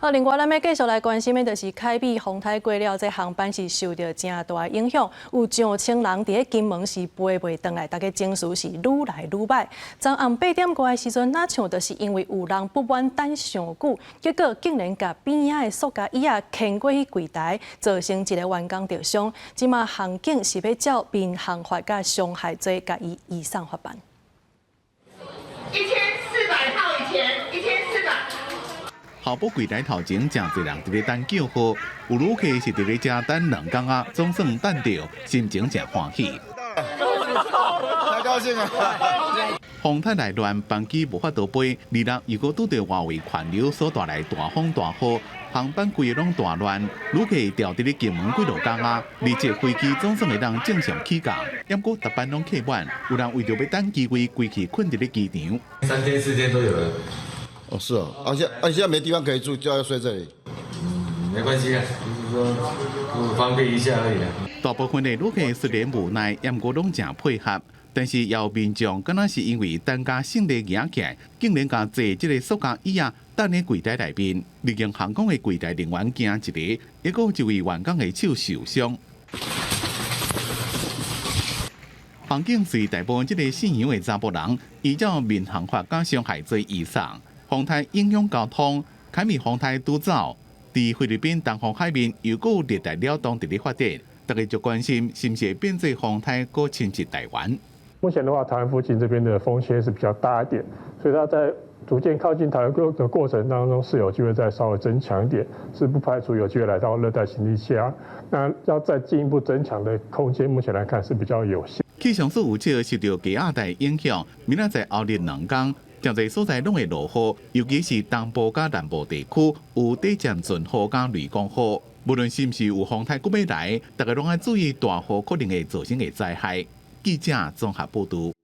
好，另外咱要继续来关心的，就是凯美风台过了，这航班是受到真大影响，有上千人伫咧金门是飞袂回来，大家情绪是愈来愈歹。昨暗8点过的时阵，哪像就是因为有人不满等上久，结果竟然甲边仔的塑胶椅啊牵过去柜台，造成一个员工受伤。即马航警是要照民航法甲伤害罪，甲伊移送法办。1400号以前，1400。候补柜台头前，真侪人伫咧等叫号，有旅客是伫咧遮等2天啊，总算等到，心情真欢喜。太高兴了！风太内乱，班机无法度飞，日落又搁拄到外围环流所带来大风大雨，航班规个拢大乱，旅客吊伫咧金门几落天啊，而且飞机总算会当正常起降，不过逐班拢客满，有人为着要等机位，规气困伫咧机场。3天4天都有人。哦，是哦，现在没地方可以住，就要睡这里。没关系啊，就是说不方便一下而已啦。大部分的旅客虽然无奈，不过拢真配合。但是也有民众敢若是因为等加性地行起来，竟然甲坐这个塑胶椅啊，等咧柜台内面，利用航空的柜台人员惊一个，结果一位员工的手受伤。航警随逮捕这个姓杨的查甫人，依照民航法甲伤害罪移送。风台影响交通，凯美风台拄走，伫菲律宾东方海面又有热带扰动伫咧发展，大家就关心是不是变做风台过侵袭台湾。目前的话，台湾附近这边的风险是比较大一点，所以它在逐渐靠近台湾的过程当中，是有机会再稍微增强一点，是不排除有机会来到热带型地区啊。那要再进一步增强的空间，目前来看是比较有限。气象署有测受到低压带影响，明仔载后日2天，真侪所在拢会落雨，尤其是东部甲南部地区有短暂阵雨甲雷公雨。无论是毋是有风台要来，大家拢要注意大雨可能会造成的灾害。记者综合报道。